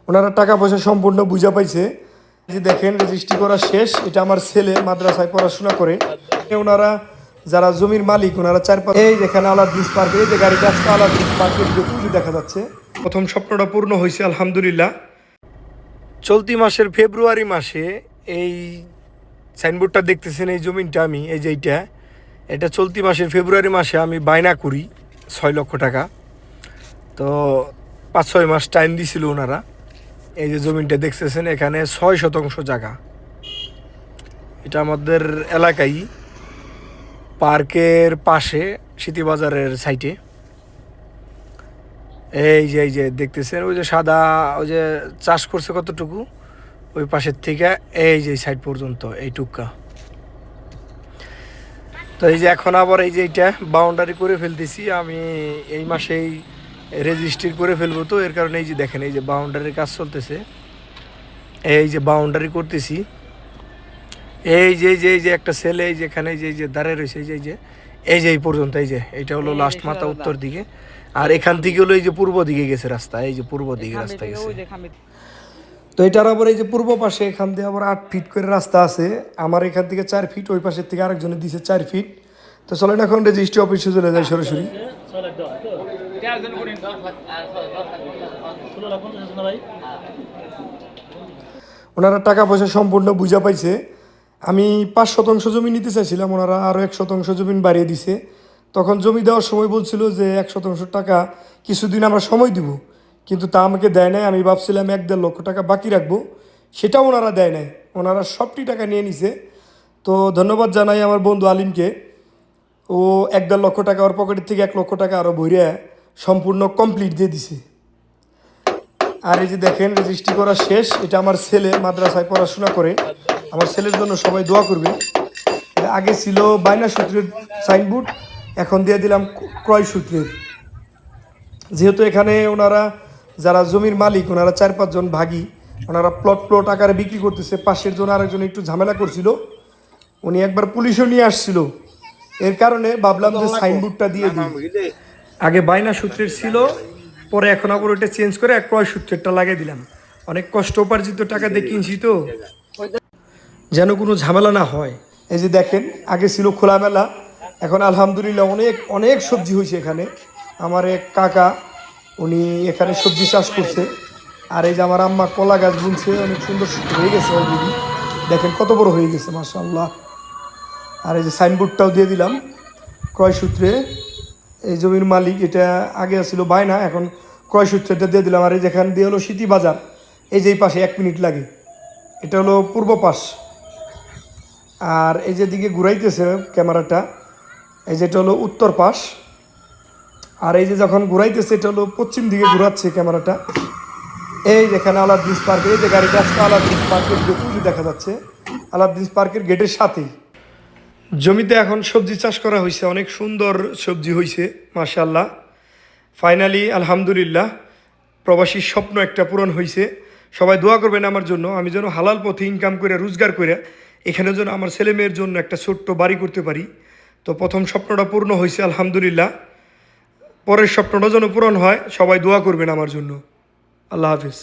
ওনারা টাকা পয়সা সম্পূর্ণ বুঝা পাইছে। যে দেখেন রেজিস্ট্রি করা শেষ। এটা আমার ছেলে মাদ্রাসায় পড়াশোনা করে। ওনারা যারা জমির মালিক ওনারা 4-5 এই যেখানে আলাদিস পার্ক, এই যে গাড়িটা আসছে আলাদিস পার্কের ভিতরে দেখা যাচ্ছে। প্রথম স্বপ্নটা পূর্ণ হয়েছে আলহামদুলিল্লাহ। চলতি মাসের ফেব্রুয়ারি মাসে এই সাইনবোর্ডটা দেখতেছেন, এই জমিনটা আমি এই যে এটা চলতি মাসের ফেব্রুয়ারি মাসে আমি বায়না করি 6 লক্ষ টাকা। তো 5-6 মাস টাইম দিছিল ওনারা। এই যে জমিনটা দেখতেছেন এখানে 6 শতাংশ জায়গা। এটা আমাদের এলাকায় পার্কের পাশে স্মৃতিবাজারের সাইটে। এই যে দেখতেছেন ওই যে সাদা ওই যে চাষ করছে কতটুকু ওই পাশের থেকে এই যে সাইড পর্যন্ত এই টুকা। তো এই যে এখন আবার এই যে এইটা বাউন্ডারি করে ফেলতেছি আমি, এই মাসেই রেজিস্ট্রি করে ফেলবো। তো এর কারণে এই যে দেখেন এই যে বাউন্ডারির কাজ চলতেছে, এই যে বাউন্ডারি করতেছি। এই যে একটা ছেলে এই যেখানে এই যে দাঁড়িয়ে রয়েছে এই যে এই পর্যন্ত এই যে এইটা হলো লাস্ট মাথা উত্তর দিকে, আর এখান থেকে হলো এই যে পূর্ব দিকে গেছে রাস্তা, এই যে পূর্ব দিকে রাস্তা গেছে। তো এটার আবার এই যে পূর্ব পাশে এখান থেকে আবার 8 ফিট করে রাস্তা আছে। আমার এখান থেকে 4 ফিট, ওই পাশের থেকে আরেকজনের দিছে 4 ফিট। তো চলেন এখন রেজিস্ট্রি অফিসে চলে যাই সরাসরি। ওনারা টাকা পয়সা সম্পূর্ণ বুঝা পাইছে। আমি 5 শতাংশ জমি নিতে চাইছিলাম, ওনারা আরও 1 শতাংশ জমি বাড়িয়ে দিছে। তখন জমি দেওয়ার সময় বলছিল যে 1 শতাংশ টাকা কিছুদিন আমরা সময় দিব, কিন্তু তা আমাকে দেয় নাই। আমি ভাবছিলাম 1-1.5 লক্ষ টাকা বাকি রাখবো, সেটাও ওনারা দেয় নাই। ওনারা সবটি টাকা নিয়ে নিছে। তো ধন্যবাদ জানাই আমার বন্ধু আলিমকে। ও 1.5 লক্ষ টাকা ওর পকেটের থেকে 1 লক্ষ টাকা আরও ভরিয়া সম্পূর্ণ কমপ্লিট দিয়ে দিছে। আর এই যে দেখেন রেজিস্ট্রি করা শেষ। এটা আমার ছেলে মাদ্রাসায় পড়াশোনা করে। আমার ছেলের জন্য সবাই দোয়া করবে। আগে ছিল বায়না সূত্রের সাইনবোর্ড, এখন দিয়ে দিলাম ক্রয় সূত্রের। যেহেতু এখানে ওনারা যারা জমির মালিক ওনারা 4-5 জন ভাগী, ওনারা প্লট আকারে বিক্রি করতেছে। পাশের জন আরেকজন একটু ঝামেলা করছিল, উনি একবার পুলিশও নিয়ে আসছিল। এর কারণে ভাবলাম যে সাইনবোর্ডটা দিয়ে দিই। আগে বায়না সূত্রের ছিল, পরে এখন আবার ওইটা চেঞ্জ করে ক্রয় সূত্রেরটা লাগিয়ে দিলাম। অনেক কষ্ট উপার্জিত টাকা দিয়ে কিনছি, তো যেন কোনো ঝামেলা না হয়। এই যে দেখেন আগে ছিল খোলামেলা, এখন আলহামদুলিল্লাহ অনেক অনেক সবজি হয়েছে এখানে। আমার এক কাকা উনি এখানে সবজি চাষ করছে। আর এই যে আমার আম্মা কলা গাছ বুনছে, অনেক সুন্দর হয়ে গেছে অলরেডি। দেখেন কত বড় হয়ে গেছে মাশাআল্লাহ। আর এই যে সাইনবোর্ডটাও দিয়ে দিলাম ক্রয় সূত্রে। এই জমির মালিক, এটা আগে ছিল বায়না, এখন ক্রয় সূত্রটা দিয়ে দিলাম। আর এই যেখান দিয়ে হলো স্মৃতিবাজার, এই যে এই পাশে 1 মিনিট লাগে, এটা হলো পূর্ব পাশ। আর এই যে দিকে ঘুরাইতেছে ক্যামেরাটা, এই যেটা হলো উত্তর পাশ। আর এই যে যখন ঘুরাইতেছে এটা হলো পশ্চিম দিকে ঘুরাচ্ছে ক্যামেরাটা। এই যেখানে আলাদিস পার্ক, এই যে গাড়িটা আসছে আলাদিস পার্কের ভিতরে দেখা যাচ্ছে, আলাদিস পার্কের গেটের সাথেই। জমিতে এখন সবজি চাষ করা হয়েছে, অনেক সুন্দর সবজি হয়েছে মাশাআল্লাহ। ফাইনালি আলহামদুলিল্লাহ প্রবাসীর স্বপ্ন একটা পূরণ হয়েছে। সবাই দোয়া করবেন আমার জন্য, আমি যেন হালাল পথে ইনকাম করে রোজগার করে এখানে যেন আমার ছেলে মেয়ের জন্য একটা ছোট্ট বাড়ি করতে পারি। তো প্রথম স্বপ্নটা পূর্ণ হয়েছে আলহামদুলিল্লাহ। পরের স্বপ্নটা যেন পূরণ হয়, সবাই দোয়া করবেন আমার জন্য। আল্লাহ হাফিজ।